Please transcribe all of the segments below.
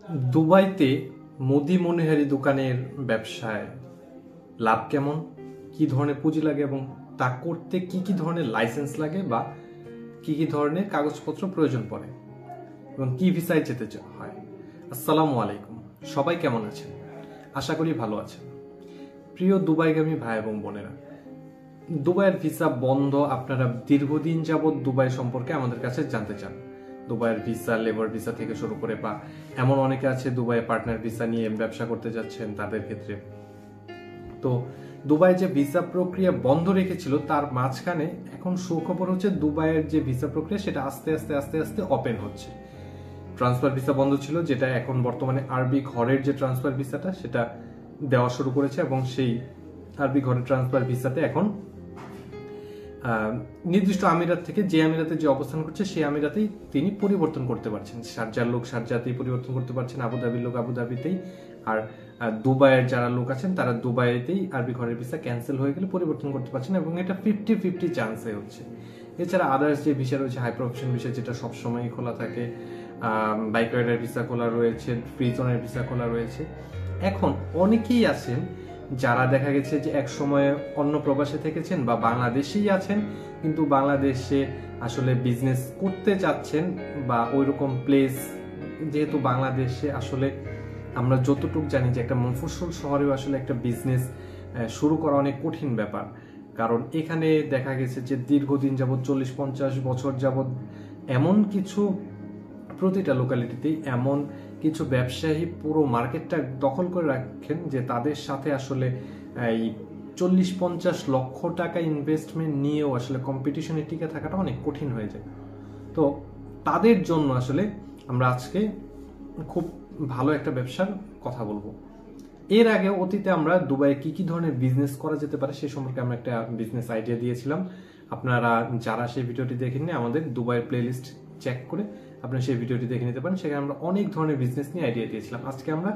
দুবাইতে মুদি মনিহারি দোকানের ব্যবসায় লাভ কেমন, কি ধরনের পুঁজি লাগে এবং তা করতে কি কি ধরনের লাইসেন্স লাগে বা কি কি ধরনের কাগজপত্র প্রয়োজন পড়ে এবং কি ভিসায় যেতে হয়। আসসালামু আলাইকুম, সবাই কেমন আছেন? আশা করি ভালো আছেন। প্রিয় দুবাইগামী ভাই এবং বোনেরা, দুবাইয়ের ভিসা বন্ধ, আপনারা দীর্ঘদিন যাবৎ দুবাই সম্পর্কে আমাদের কাছে জানতে চান। দুবাইয়ের ভিসা, লেবার ভিসা থেকে শুরু করে বা এমন অনেকে আছে দুবাইয়ে পার্টনার ভিসা নিয়ে ব্যবসা করতে যাচ্ছেন তাদের ক্ষেত্রে। তো দুবাই যে ভিসা প্রক্রিয়া বন্ধ রেখেছিল তার মাঝখানে এখন সুখবর হচ্ছে দুবাইয়ের যে ভিসা প্রক্রিয়া সেটা আস্তে আস্তে আস্তে আস্তে ওপেন হচ্ছে। ট্রান্সফার ভিসা বন্ধ ছিল, যেটা এখন বর্তমানে আরবি ঘরের যে ট্রান্সফার ভিসাটা সেটা দেওয়া শুরু করেছে এবং সেই আরবি ঘরের ট্রান্সফার ভিসাতে এখন নির্দিষ্ট আমিরাত থেকে যে আমিরাতে যে অবস্থান করছে সেই আমিরাতেই তিনি পরিবর্তন করতে পারছেন। শারজার লোক শারজাতেই পরিবর্তন করতে পারছেন, আবুধাবির লোক আবুধাবিতেই, আর দুবাইয়ের যারা লোক আছেন তারা দুবাইতেই আরবি ঘরের ভিসা ক্যান্সেল হয়ে গেলে পরিবর্তন করতে পারছেন এবং এটা 50-50 চান্সে হচ্ছে। এছাড়া আদার্স যে ভিসা রয়েছে, হাই প্রফেশন ভিসা যেটা সবসময় খোলা থাকে, বাইক রাইডার ভিসা খোলা রয়েছে, ফ্রি জোনের ভিসা খোলা রয়েছে। এখন অনেকেই আছেন যারা দেখা গেছে যে এক সময় অন্য প্রবাসে থেকেছেন বা বাংলাদেশেই আছেন, কিন্তু বাংলাদেশে আসলে বিজনেস করতে চাচ্ছেন বা ওইরকম প্লেস, যেহেতু বাংলাদেশে আসলে আমরা যতটুকু জানি যে একটা মফস্বল শহরেও আসলে একটা বিজনেস শুরু করা অনেক কঠিন ব্যাপার। কারণ এখানে দেখা গেছে যে দীর্ঘদিন যাবৎ 40-50 বছর যাবৎ এমন কিছু প্রতিটা লোকালিটিতেই এমন কিছু ব্যবসায়ী পুরো মার্কেটটা দখল করে রাখেন যে তাদের সাথে আসলে এই 40-50 লক্ষ টাকা ইনভেস্টমেন্ট নিয়েও আসলে কম্পিটিশনে টিকে থাকাটা অনেক কঠিন হয়ে যায়। তো তাদের জন্য আসলে আমরা আজকে খুব ভালো একটা ব্যবসার কথা বলবো। এর আগে অতীতে আমরা দুবাইয়ে কি কি ধরনের বিজনেস করা যেতে পারে সে সম্পর্কে আমরা একটা বিজনেস আইডিয়া দিয়েছিলাম। আপনারা যারা সেই ভিডিওটি দেখেননি, আমাদের দুবাইয়ের প্লেলিস্ট চেক করে আপনারা সেই ভিডিওটি দেখে নিতে পারেন। সেখানে আমরা অনেক ধরনের বিজনেস নিয়ে আইডিয়া দিয়েছিলাম। আজকে আমরা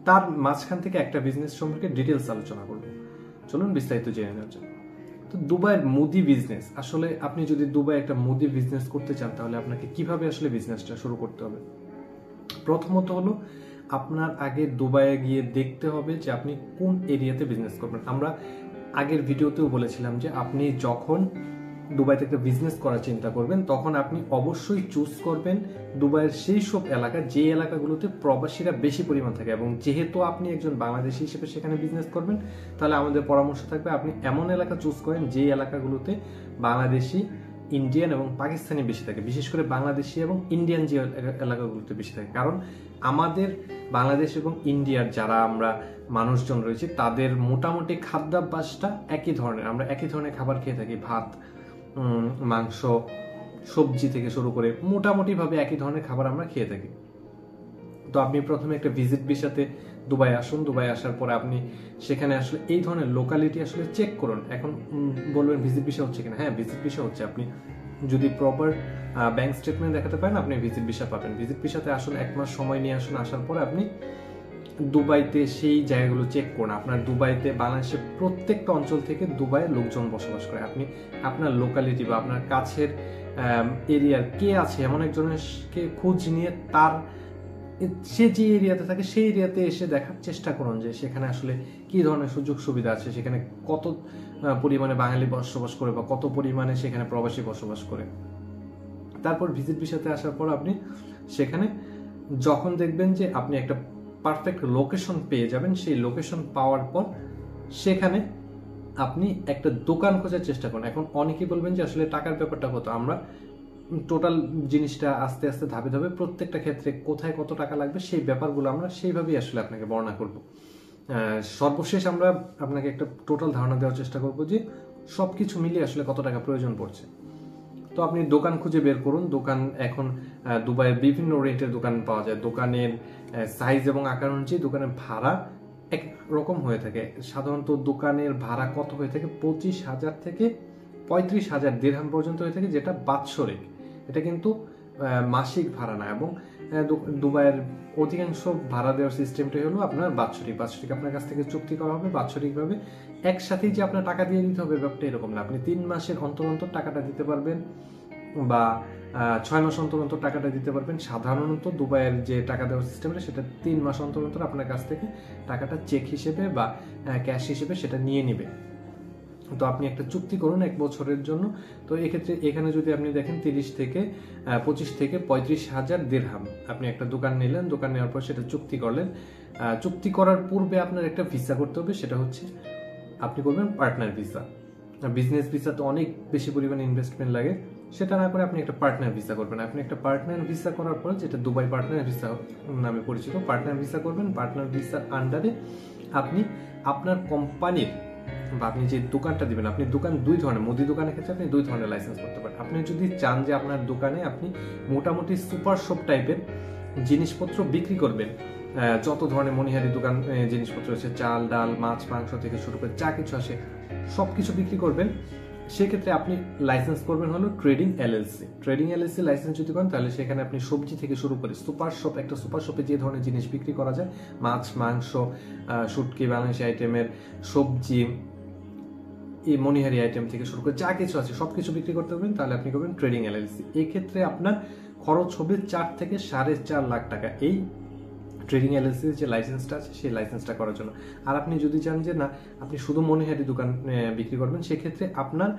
তার মাঝখান থেকে একটা বিজনেস সম্পর্কে ডিটেলস আলোচনা করব। চলুন বিস্তারিত জেনে নেওয়া যাক। তো দুবাইয়ের মুদি বিজনেস, আসলে আপনি যদি দুবাই একটা মুদি বিজনেস করতে চান তাহলে আপনাকে কিভাবে আসলে বিজনেসটা শুরু করতে হবে। প্রথমত হলো আপনার আগে দুবাইয়ে গিয়ে দেখতে হবে যে আপনি কোন এরিয়াতে বিজনেস করবেন। আমরা আগের ভিডিওতেও বলেছিলাম যে আপনি যখন দুবাইতে একটা বিজনেস করার চিন্তা করবেন তখন আপনি অবশ্যই চুজ করবেন দুবাইয়ের সেই সব এলাকা যে এলাকাগুলোতে প্রবাসীরা বেশি পরিমাণ থাকে, এবং যেহেতু আপনি একজন বাংলাদেশি হিসেবে সেখানে বিজনেস করবেন তাহলে আমাদের পরামর্শ থাকবে আপনি এমন এলাকা চুজ করেন যে এলাকাগুলোতে বাংলাদেশি, ইন্ডিয়ান এবং পাকিস্তানি বেশি থাকে, বিশেষ করে বাংলাদেশি এবং ইন্ডিয়ান যে এলাকাগুলোতে বেশি থাকে। কারণ আমাদের বাংলাদেশ এবং ইন্ডিয়ার যারা আমরা মানুষজন রয়েছে তাদের মোটামুটি খাদ্যাভ্যাসটা একই ধরনের, আমরা একই ধরনের খাবার খেয়ে থাকি, ভাত, মাংস, সবজি থেকে শুরু করে মোটামুটি ভাবে একই ধরনের খাবার আমরা খেয়ে থাকি। তো আপনি প্রথমে একটা ভিজিট ভিসাতে দুবাই আসুন। দুবাই আসার পরে আপনি সেখানে আসলে এই ধরনের লোকালিটি আসলে চেক করুন। এখন বলবেন ভিজিট ভিসা হচ্ছে কিনা? হ্যাঁ, ভিজিট ভিসা হচ্ছে। আপনি যদি প্রপার ব্যাংক স্টেটমেন্ট দেখাতে পারেন আপনি ভিজিট ভিসা পাবেন। ভিজিট ভিসাতে আসুন, 1 মাস সময় নিয়ে আসুন। আসার পরে আপনি দুবাইতে সেই জায়গাগুলো চেক করুন। আপনার দুবাইতে বাংলাদেশের প্রত্যেকটা অঞ্চল থেকে দুবাইয়ের লোকজন বসবাস করে। আপনি আপনার লোকালিটি বা আপনার কাছের এরিয়ার কে আছে এমন একজনকে খোঁজ নিয়ে তার সে যে এরিয়াতে থাকে সেই এরিয়াতে এসে দেখার চেষ্টা করুন যে সেখানে আসলে কি ধরনের সুযোগ সুবিধা আছে, সেখানে কত পরিমাণে বাঙালি বসবাস করে বা কত পরিমাণে সেখানে প্রবাসী বসবাস করে। তারপর ভিজিট ভিসাতে আসার পর আপনি সেখানে যখন দেখবেন যে আপনি একটা পারফেক্ট লোকেশন পেয়ে যাবেন, সেই লোকেশন পাওয়ার পর সেখানে আপনি একটা দোকান খোঁজার চেষ্টা করুন। এখন অনেকেই বলবেন যে আসলে টাকার ব্যাপারটা কত, আমরা টোটাল জিনিসটা আস্তে আস্তে ধাপে ধাপে প্রত্যেকটা ক্ষেত্রে কোথায় কত টাকা লাগবে সেই ব্যাপারগুলো আমরা সেইভাবেই আসলে আপনাকে বর্ণনা করব। সর্বশেষ আমরা আপনাকে একটা টোটাল ধারণা দেওয়ার চেষ্টা করব যে সবকিছু মিলিয়ে আসলে কত টাকা প্রয়োজন পড়ছে। তো আপনি দোকান খুঁজে বের করুন। দোকান এখন দুবাইয়ের বিভিন্ন রেটের দোকান পাওয়া যায়। দোকানের সাইজ এবং আকার অনুযায়ী দোকানের ভাড়া এক রকম হয়ে থাকে। সাধারণত দোকানের ভাড়া কত হয়ে থাকে 25,000 থেকে 35,000 দিরহাম পর্যন্ত হয়ে থাকে, যেটা বাৎসরিক। এটা কিন্তু মাসিক ভাড়া না। এবং দুবাইয়ের অধিকাংশ ভাড়া দেওয়ার সিস্টেমটাই হলো আপনার বাৎসরিক। বাৎসরিক আপনার কাছ থেকে চুক্তি করা হবে বাৎসরিকভাবে, একসাথেই যে আপনার টাকা দিয়ে দিতে হবে ব্যাপারটা এরকম না। আপনি 3 মাসের অন্তর অন্তর টাকাটা দিতে পারবেন বা 6 মাস অন্তর অন্তর টাকাটা দিতে পারবেন। সাধারণত দুবাইয়ের যে টাকা দেওয়ার সিস্টেমটা সেটা 3 মাস অন্তর অন্তর আপনার কাছ থেকে টাকাটা চেক হিসেবে বা ক্যাশ হিসেবে সেটা নিয়ে নেবে। তো আপনি একটা চুক্তি করুন 1 বছরের জন্য। তো এক্ষেত্রে এখানে যদি আপনি দেখেন 25 থেকে 35,000 দিরহাম আপনি একটা দোকান নিলেন, দোকান নেওয়ার পর সেটা চুক্তি করলেন। চুক্তি করার পূর্বে আপনার একটা ভিসা করতে হবে, সেটা হচ্ছে আপনি করবেন পার্টনার ভিসা। বিজনেস ভিসা তো অনেক বেশি পরিমাণে ইনভেস্টমেন্ট লাগে, সেটা না করে আপনি একটা পার্টনার ভিসা করবেন। আপনি একটা পার্টনার ভিসা করার পর, যেটা দুবাই পার্টনার ভিসা নামে পরিচিত, পার্টনার ভিসা করবেন। পার্টনার ভিসার আন্ডারে আপনি আপনার কোম্পানির বা আপনি যে দোকানটা দিবেন, আপনি দোকান 2 ধরনের, মুদি দোকানের ক্ষেত্রে আপনি 2 ধরনের লাইসেন্স করতে পারেন। আপনি যদি চান যে আপনার দোকানে আপনি মোটামুটি সুপার শপ টাইপের জিনিসপত্র বিক্রি করবেন, যত ধরনের মনিহারি দোকান জিনিসপত্র আছে, চাল ডাল মাছ মাংস থেকে শুরু করে যা কিছু আসে সবকিছু বিক্রি করবেন, সেক্ষেত্রে আপনি লাইসেন্স করবেন হলো trading LLC. Trading LLC licence যদি করেন তাহলে সেখানে আপনি সবজি থেকে শুরু করে সুপার শপ, একটা সুপার শপে যে ধরনের জিনিস বিক্রি করা যায়, মাছ মাংস শুটকি বাংলাদেশি আইটেমের সবজি, এই মনিহারি আইটেম থেকে শুরু করে যা কিছু আছে সবকিছু বিক্রি করতে পারবেন, তাহলে আপনি করবেন ট্রেডিং এলএলসি। এই ক্ষেত্রে আপনার খরচ হবে 4 থেকে 4.5 লাখ টাকা এই ট্রেডিং এলএলসি যে লাইসেন্সটা আছে সেই লাইসেন্সটা করার জন্য। আর আপনি যদি চান যে না আপনি শুধু মনিহারি দোকান বিক্রি করবেন, সেক্ষেত্রে আপনার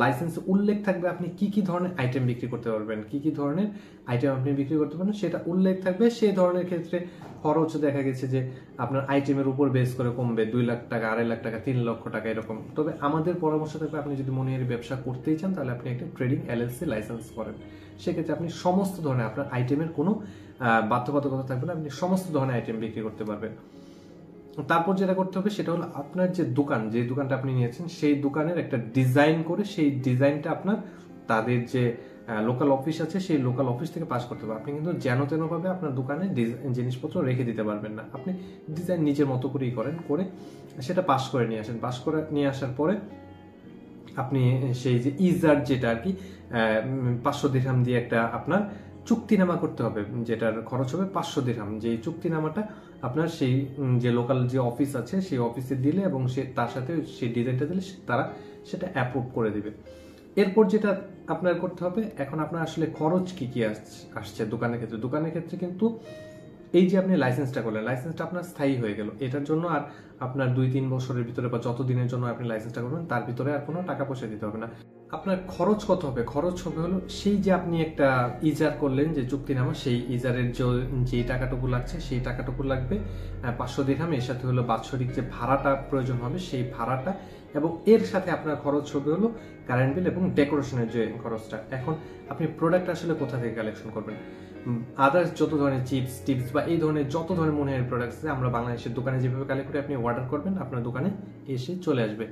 লাইসেন্সে উল্লেখ থাকবে আপনি কি কি ধরনের আইটেম বিক্রি করতে পারবেন, কি কি ধরনের আইটেম আপনি বিক্রি করতে পারবেন সেটা উল্লেখ থাকবে। সেই ধরনের ক্ষেত্রে খরচ দেখা গেছে যে আপনার আইটেমের উপর বেস করে কমবে, 2 লাখ টাকা, 2.5 লাখ টাকা, 3 লক্ষ টাকা এরকম। তবে আমাদের পরামর্শ থাকবে আপনি যদি মনিহারি ব্যবসা করতেই চান তাহলে আপনি একটা ট্রেডিং এলএলসি লাইসেন্স করেন। সেক্ষেত্রে আপনি সমস্ত ধরনের, আপনার আইটেমের কোনো বাধ্যবাধকতা থাকবে না, আপনি সমস্ত ধরনের আইটেম বিক্রি করতে পারবেন। তারপর যেটা করতে হবে সেটা হলো আপনার যে দোকান, যে দোকানটা আপনি নিয়েছেন সেই দোকানের একটা ডিজাইন করে, সেই ডিজাইনটা আপনার তাদের যে লোকাল অফিস আছে সেই লোকাল অফিস থেকে পাস করতে হবে। আপনি কিন্তু যেন তেন ভাবে আপনার দোকানে জিনিসপত্র রেখে দিতে পারবেন না, আপনি ডিজাইন নিজের মতো করেই করেন, করে সেটা পাস করে নিয়ে আসেন। পাস করে নিয়ে আসার পরে আপনি সেই যে ইজার যেটা আর কি 500 দিরহাম দিয়ে একটা আপনার চুক্তিনামা করতে হবে, যেটার খরচ হবে 500 দিরহাম। যে চুক্তিনামাটা আপনার সেই যে লোকাল যে অফিস আছে সেই অফিসে দিলে এবং সে তার সাথে সেই ডিজাইনটা দিলে তারা সেটা অ্যাপ্রুভ করে দিবে। এরপর যেটা আপনার করতে হবে, এখন আপনার আসলে খরচ কি কি আসছে দোকানের ক্ষেত্রে। দোকানের ক্ষেত্রে কিন্তু এই যে আপনি লাইসেন্সটা করলেন, লাইসেন্সটা আপনার স্থায়ী হয়ে গেল, এটার জন্য আর আপনার 2-3 বছরের ভিতরে বা যত দিনের জন্য আপনি লাইসেন্সটা করবেন তার ভিতরে আর কোনো টাকা পয়সা দিতে হবে না। আপনার খরচ কত হবে? খরচ হবে হলো সেই যে আপনি একটা ইজার করলেন যে চুক্তিনামা, সেই ইজারের যে টাকাটুকু লাগছে সেই টাকাটুকু লাগবে 500 দিরহাম। এর সাথে হলো বাৎসরিক যে ভাড়াটা প্রয়োজন হবে সেই ভাড়াটা, এবং এর সাথে আপনার খরচ হবে হলো কারেন্ট বিল এবং ডেকোরেশনের যে খরচটা। এখন আপনি প্রোডাক্ট আসলে কোথা থেকে কালেকশন করবেন? আদার্স যত ধরনের চিপস টিপস বা এই ধরনের যত ধরনের মনিহারি প্রোডাক্টস আছে আমরা বাংলাদেশের দোকানে যেভাবে কালেক্ট করে আপনি অর্ডার করবেন, আপনার দোকানে এসে চলে আসবে।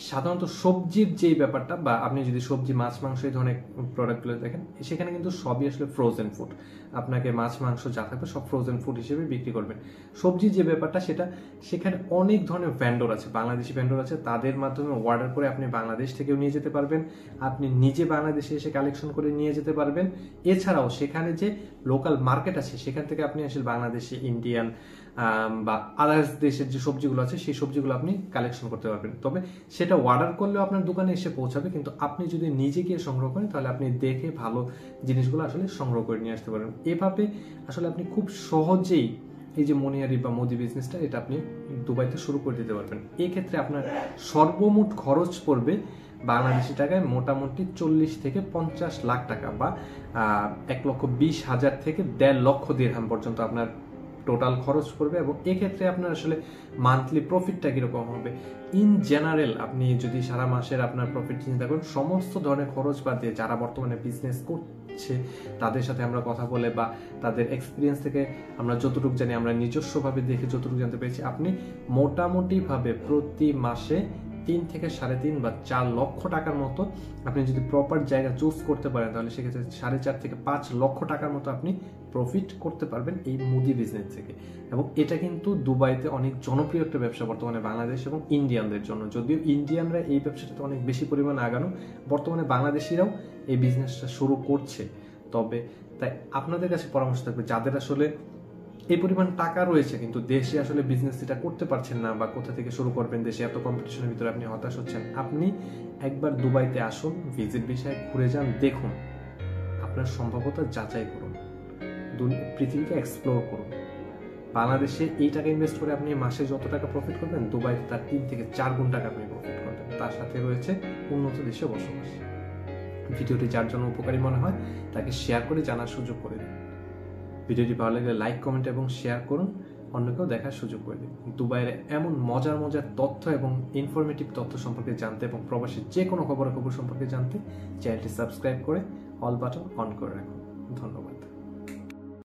সাধারণত সবজির যেই ব্যাপারটা, বা আপনি যদি সবজি মাছ মাংস এই ধরনের প্রোডাক্টগুলো দেখেন, সেখানে কিন্তু সবই আসলে ফ্রোজেন ফুড। আপনাকে মাছ মাংস যা থাকবে সব ফ্রোজেন ফুড হিসেবে বিক্রি করবেন। সবজি যে ব্যাপারটা সেটা সেখানে অনেক ধরনের ভেন্ডর আছে, বাংলাদেশি ভেন্ডর আছে, তাদের মাধ্যমে অর্ডার করে আপনি বাংলাদেশ থেকেও নিয়ে যেতে পারবেন, আপনি নিজে বাংলাদেশে এসে কালেকশন করে নিয়ে যেতে পারবেন। এছাড়াও সেখানে যে লোকাল মার্কেট আছে সেখান থেকে আপনি আসলে বাংলাদেশি, ইন্ডিয়ান বা আদার্স দেশের যে সবজিগুলো আছে সেই সবজিগুলো আপনি কালেকশন করতে পারবেন। তবে সেটা অর্ডার করলেও আপনার দোকানে এসে পৌঁছাবে, কিন্তু আপনি যদি নিজে গিয়ে সংগ্রহ করেন তাহলে আপনি দেখে ভালো জিনিসগুলো আসলে সংগ্রহ করে নিয়ে আসতে পারবেন। এভাবে আসলে আপনি খুব সহজেই এই যে মনিহারি বা মুদি বিজনেসটা এটা আপনি দুবাইতে শুরু করে দিতে পারবেন। এক্ষেত্রে আপনার সর্বমোট খরচ পড়বে বাংলাদেশি টাকায় মোটামুটি 40 থেকে 50 লাখ টাকা, বা 1,20,000 থেকে 1.5 লক্ষ দিরহাম পর্যন্ত আপনার টোটাল খরচ পড়বে। এবং এক্ষেত্রে আপনার আসলে মান্থলি প্রফিটটা কিরকম হবে, ইন জেনারেল আপনি যদি সারা মাসের আপনার প্রফিট চিন্তা করেন, সমস্ত ধরনের খরচ বাদ দিয়ে যারা বর্তমানে বিজনেস করছে তাদের সাথে আমরা কথা বলে বা তাদের এক্সপিরিয়েন্স থেকে আমরা যতটুকু জানি, আমরা নিজস্বভাবে দেখে যতটুকু জানতে পেরেছি, আপনি মোটামুটি ভাবে প্রতি মাসে 3 থেকে 3.5 বা 4 লক্ষ টাকার মতো আপনি যদি প্রপার জায়গা চুজ করতে পারেন তাহলে সেক্ষেত্রে 4.5 থেকে 5 লক্ষ টাকার মতো আপনি প্রফিট করতে পারবেন এই মুদি বিজনেস থেকে। এবং এটা কিন্তু দুবাইতে অনেক জনপ্রিয় একটা ব্যবসা বর্তমানে বাংলাদেশ এবং ইন্ডিয়ানদের জন্য। যদিও ইন্ডিয়ানরা এই ব্যবসাটাতে অনেক বেশি পরিমাণে আগানো, বর্তমানে বাংলাদেশিরাও এই বিজনেসটা শুরু করছে। তবে তাই আপনাদের কাছে পরামর্শ থাকবে যাদের আসলে এই পরিমাণ টাকা রয়েছে কিন্তু দেশে আসলে বিজনেস এটা করতে পারছেন না, বা কোথা থেকে শুরু করবেন, দেশে এত কম্পিটিশনের ভিতরে আপনি হতাশ হচ্ছেন, আপনি একবার দুবাইতে আসুন, ভিজিট ভিসায় ঘুরে যান, দেখুন আপনার সম্ভাব্যতা যাচাই করুন, পৃথিবীকে এক্সপ্লোর করুন। বাংলাদেশে এই টাকা ইনভেস্ট করে আপনি মাসে যত টাকা প্রফিট করবেন, দুবাইতে তার 3 থেকে 4 গুণ টাকা আপনি প্রফিট করবেন। তার সাথে রয়েছে উন্নত দেশে বসবাস। ভিডিওটি যার জন্য উপকারী মনে হয় তাকে শেয়ার করে জানার সুযোগ করে দিন। ভিডিওটি ভালো লাগলে লাইক, কমেন্ট এবং শেয়ার করুন, অন্যকেও দেখার সুযোগ করে দিন। দুবাইয়ের এমন মজার মজার তথ্য এবং ইনফরমেটিভ তথ্য সম্পর্কে জানতে এবং প্রবাসীর যে কোনো খবর সম্পর্কে জানতে চ্যানেলটি সাবস্ক্রাইব করে অল বাটন অন করে রাখুন। ধন্যবাদ।